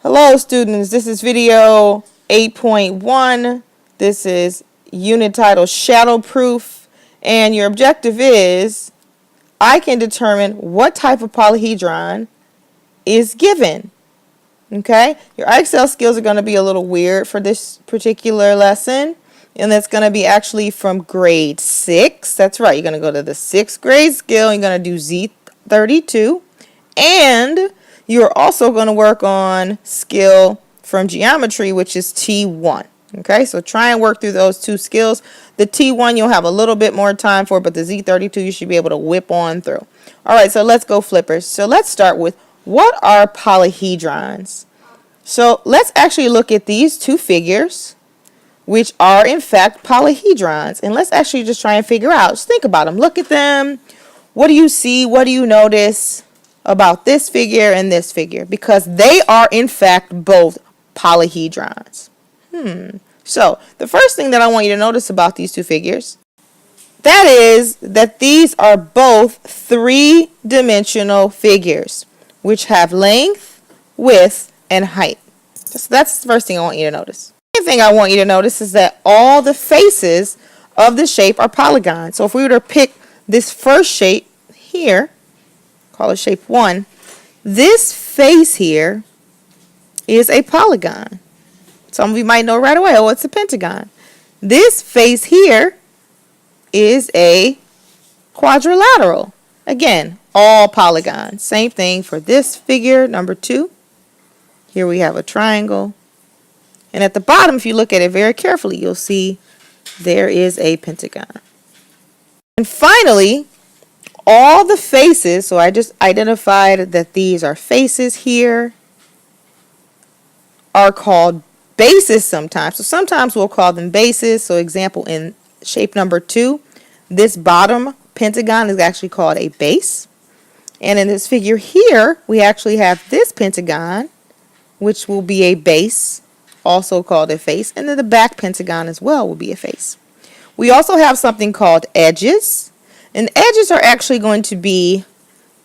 Hello students, this is video 8.1. This is unit titled Shadow Proof, and your objective is I can determine what type of polyhedron is given. Okay, your Excel skills are going to be a little weird for this particular lesson, and that's going to be actually from grade 6. That's right, you're going to go to the 6th grade skill, you're going to do Z32, and you're also going to work on skill from geometry, which is T1. Okay, so try and work through those two skills. The T1 you'll have a little bit more time for, but the Z32 you should be able to whip on through. All right, so let's go flippers. So let's start with, what are polyhedrons? So let's actually look at these two figures, which are in fact polyhedrons. And let's actually just try and figure out, just think about them. Look at them. What do you see? What do you notice about this figure and this figure? Because they are in fact both polyhedrons. So the first thing that I want you to notice about these two figures, that is that these are both three-dimensional figures, which have length, width, and height. So that's the first thing I want you to notice. The second thing I want you to notice is that all the faces of the shape are polygons. So if we were to pick this first shape here, call it shape 1, this face here is a polygon. Some of you might know right away, oh, it's a pentagon. This face here is a quadrilateral. Again, all polygons. Same thing for this figure, number 2. Here we have a triangle. And at the bottom, if you look at it very carefully, you'll see there is a pentagon. And finally, all the faces, so I just identified that these are faces here, are called bases sometimes. So sometimes we'll call them bases. So example, in shape number 2, this bottom pentagon is actually called a base. And in this figure here, we actually have this pentagon, which will be a base, also called a face. And then the back pentagon as well will be a face. We also have something called edges. And edges are actually going to be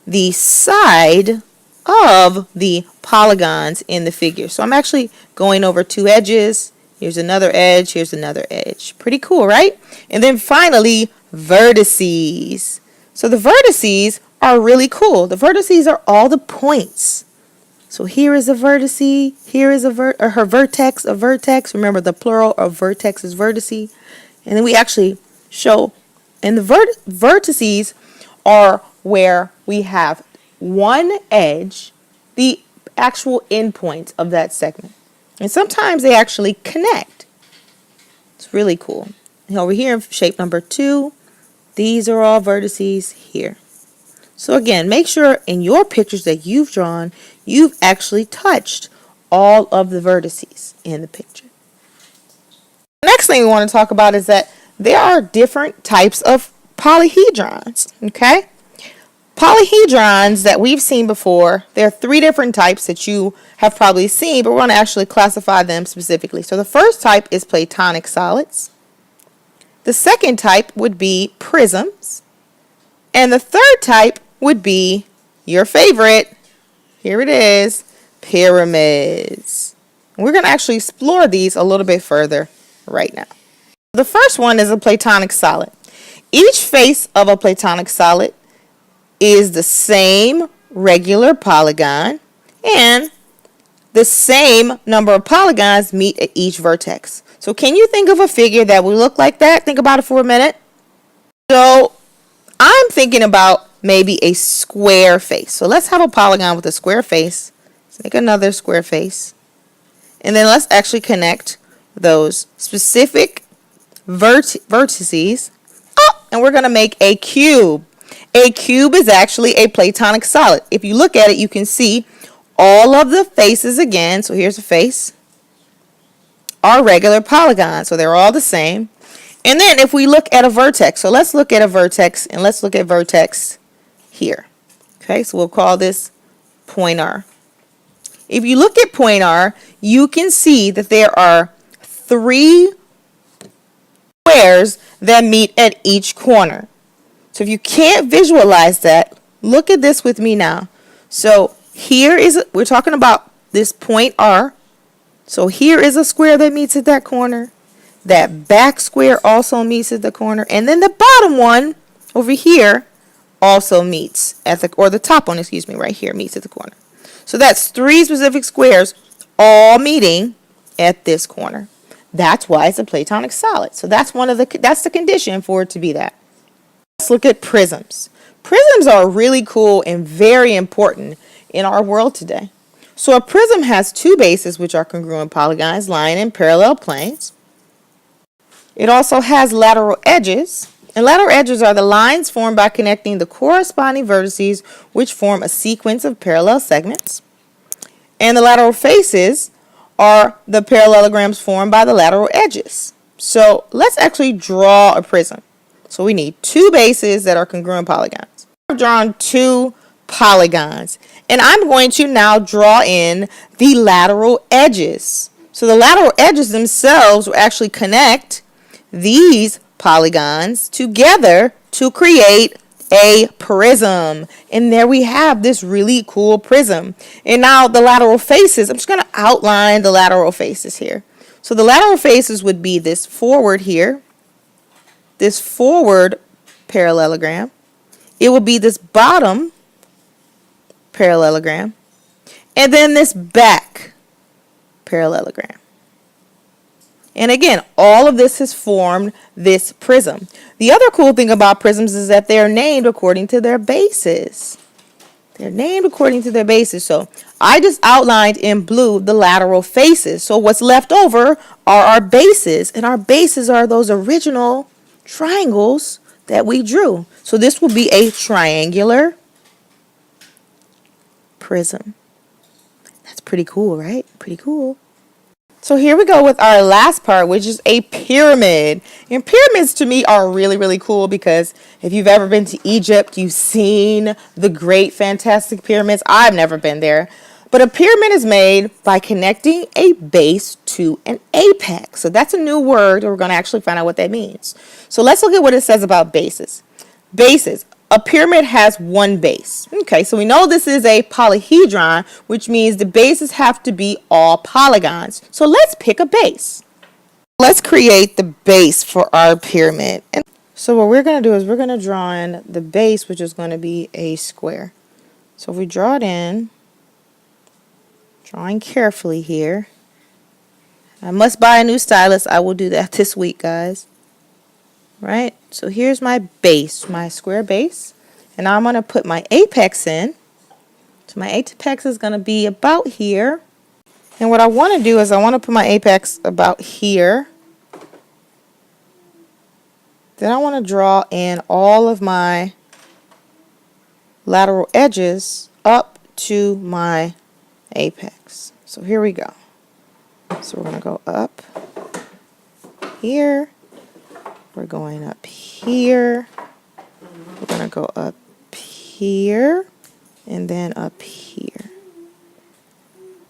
the side of the polygons in the figure. So I'm actually going over 2 edges. Here's another edge. Here's another edge. Pretty cool, right? And then finally, vertices. So the vertices are really cool. The vertices are all the points. So here is a vertice. Here is her vertex, a vertex. Remember, the plural of vertex is vertice. And then we actually show, and the vertices are where we have one edge, the actual endpoint of that segment. And sometimes they actually connect. It's really cool. And over here in shape number 2, these are all vertices here. So again, make sure in your pictures that you've drawn, you've actually touched all of the vertices in the picture. The next thing we want to talk about is that there are different types of polyhedrons, okay? Polyhedrons that we've seen before, there are 3 different types that you have probably seen, but we're going to actually classify them specifically. So the first type is platonic solids. The second type would be prisms. And the third type would be your favorite, here it is, pyramids. And we're going to actually explore these a little bit further right now. The first one is a platonic solid. Each face of a platonic solid is the same regular polygon, and the same number of polygons meet at each vertex. So can you think of a figure that would look like that? Think about it for a minute. So I'm thinking about maybe a square face. So let's have a polygon with a square face. Let's make another square face. And then let's actually connect those specific vertices. Oh, and we're going to make a cube. A cube is actually a platonic solid. If you look at it, you can see all of the faces again. So here's a face. Are regular polygons. So they're all the same. And then if we look at a vertex, so let's look at a vertex, and let's look at vertex here. Okay, so we'll call this point R. If you look at point R, you can see that there are 3 squares that meet at each corner. So if you can't visualize that, look at this with me now. So here is, we're talking about this point R. So here is a square that meets at that corner. That back square also meets at the corner. And then the bottom one over here also meets at the, or the top one, excuse me, right here meets at the corner. So that's 3 specific squares all meeting at this corner. That's why it's a Platonic solid. So that's the condition for it to be that. Let's look at prisms. Prisms are really cool and very important in our world today. So a prism has 2 bases, which are congruent polygons lying in parallel planes. It also has lateral edges, and lateral edges are the lines formed by connecting the corresponding vertices, which form a sequence of parallel segments. And the lateral faces are the parallelograms formed by the lateral edges. So let's actually draw a prism. So we need 2 bases that are congruent polygons. I've drawn 2 polygons, and I'm going to now draw in the lateral edges. So the lateral edges themselves will actually connect these polygons together to create a prism. And there we have this really cool prism. And now the lateral faces, I'm just going to outline the lateral faces here. So the lateral faces would be this forward here, this forward parallelogram. It will be this bottom parallelogram, and then this back parallelogram. And again, all of this has formed this prism. The other cool thing about prisms is that they're named according to their bases. They're named according to their bases. So I just outlined in blue the lateral faces. So what's left over are our bases, and our bases are those original triangles that we drew. So this will be a triangular prism. That's pretty cool, right? Pretty cool. So here we go with our last part, which is a pyramid. And pyramids to me are really, really cool because if you've ever been to Egypt, you've seen the great, fantastic pyramids. I've never been there. But a pyramid is made by connecting a base to an apex. So that's a new word. We're going to actually find out what that means. So let's look at what it says about bases. Bases. A pyramid has 1 base. Okay, so we know this is a polyhedron, which means the bases have to be all polygons. So let's pick a base. Let's create the base for our pyramid. And so what we're going to do is we're going to draw in the base, which is going to be a square. So if we draw it in, drawing carefully here. I must buy a new stylus. I will do that this week, guys. Right? So here's my base, my square base. And now I'm going to put my apex in. So my apex is going to be about here. And what I want to do is I want to put my apex about here. Then I want to draw in all of my lateral edges up to my apex. So here we go. So we're going to go up here. We're going up here. We're going to go up here and then up here.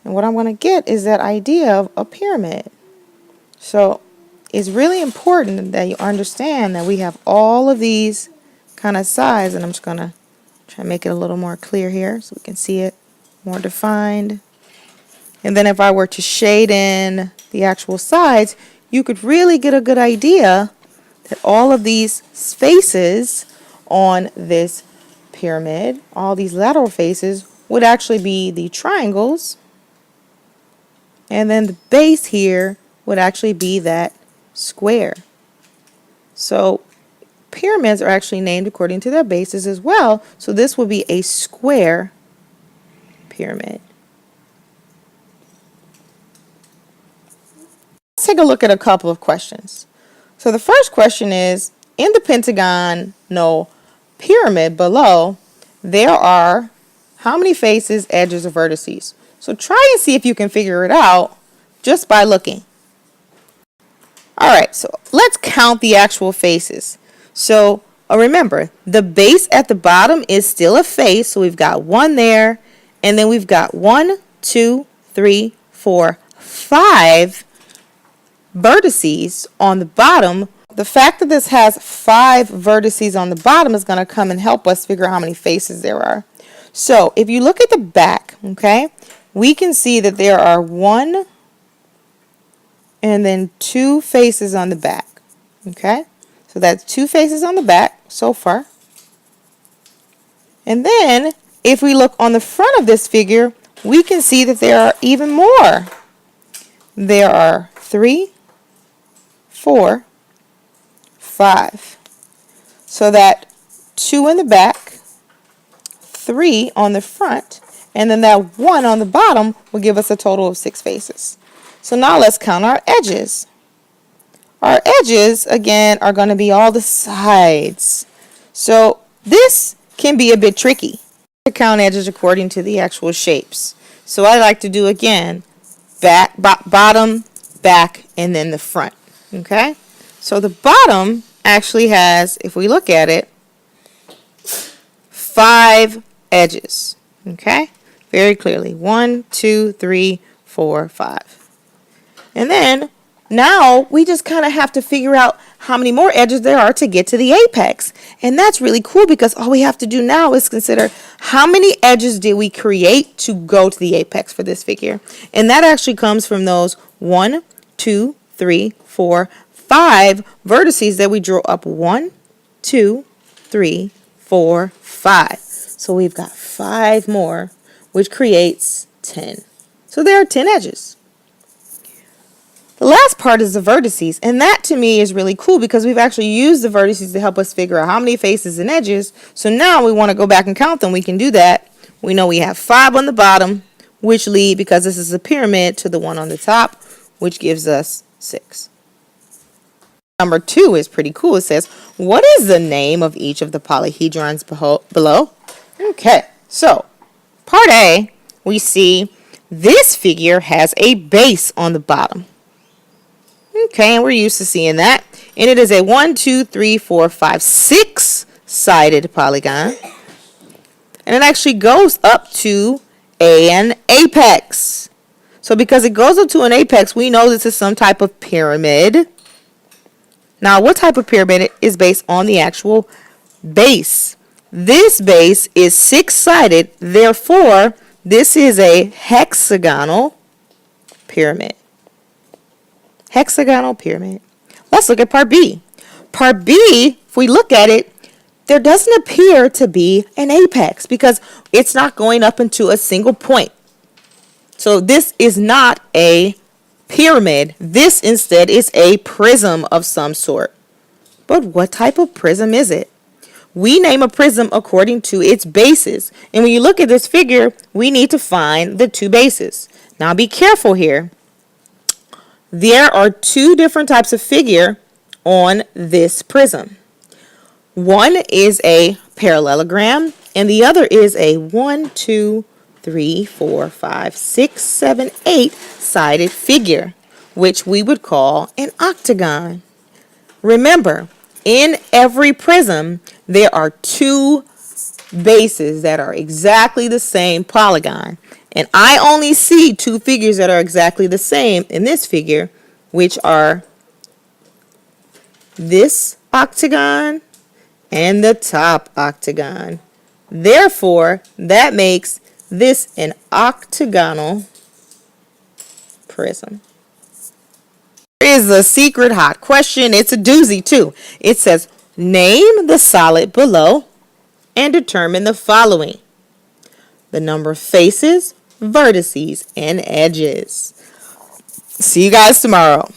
And what I'm going to get is that idea of a pyramid. So it's really important that you understand that we have all of these kind of sides, and I'm just going to try to make it a little more clear here so we can see it more defined. And then if I were to shade in the actual sides, you could really get a good idea that all of these faces on this pyramid, all these lateral faces, would actually be the triangles. And then the base here would actually be that square. So pyramids are actually named according to their bases as well. So this will be a square pyramid. Let's take a look at a couple of questions. So the first question is, in the pentagonal pyramid below, there are how many faces, edges, or vertices? So try and see if you can figure it out just by looking. Alright, so let's count the actual faces. So remember, the base at the bottom is still a face, so we've got 1 there, and then we've got 1, 2, 3, 4, 5 vertices on the bottom. The fact that this has 5 vertices on the bottom is going to come and help us figure out how many faces there are. So if you look at the back, okay, we can see that there are 1 and then 2 faces on the back. Okay, so that's 2 faces on the back so far. And then if we look on the front of this figure, we can see that there are even more. There are 3, 4, 5. So that 2 in the back, 3 on the front, and then that 1 on the bottom will give us a total of 6 faces. So now let's count our edges. Our edges, again, are going to be all the sides. So this can be a bit tricky to count edges according to the actual shapes. So I like to do, again, back, bottom, back, and then the front. Okay? So the bottom actually has, if we look at it, 5 edges. Okay? Very clearly. 1, 2, 3, 4, 5. And then now we just kind of have to figure out how many more edges there are to get to the apex. And that's really cool because all we have to do now is consider how many edges did we create to go to the apex for this figure. And that actually comes from those 1, 2, 3, 4, 5 vertices that we drew up. 1, 2, 3, 4, 5. So we've got 5 more, which creates 10. So there are 10 edges. The last part is the vertices, and that to me is really cool because we've actually used the vertices to help us figure out how many faces and edges. So now we want to go back and count them. We can do that. We know we have 5 on the bottom, which lead, because this is a pyramid, to the 1 on the top, which gives us 6. Number 2 is pretty cool. It says, what is the name of each of the polyhedrons below? Okay, so part A, we see this figure has a base on the bottom. Okay, and we're used to seeing that. And it is a 1, 2, 3, 4, 5, 6-sided polygon. And it actually goes up to an apex. So because it goes up to an apex, we know this is some type of pyramid. Now, what type of pyramid is based on the actual base? This base is 6-sided, therefore, this is a hexagonal pyramid. Hexagonal pyramid. Let's look at part B. Part B, if we look at it, there doesn't appear to be an apex because it's not going up into a single point. So this is not a pyramid. This instead is a prism of some sort. But what type of prism is it? We name a prism according to its bases. And when you look at this figure, we need to find the 2 bases. Now be careful here. There are 2 different types of figure on this prism. One is a parallelogram, and the other is a 1, 2, 3, 4, 5, 6, 7, 8-sided figure, which we would call an octagon. Remember, in every prism, there are 2 bases that are exactly the same polygon. And I only see 2 figures that are exactly the same in this figure, which are this octagon and the top octagon. Therefore, that makes this an octagonal prism. Here is a secret hot question. It's a doozy too. It says, name the solid below and determine the following: the number of faces, vertices, and edges. See you guys tomorrow.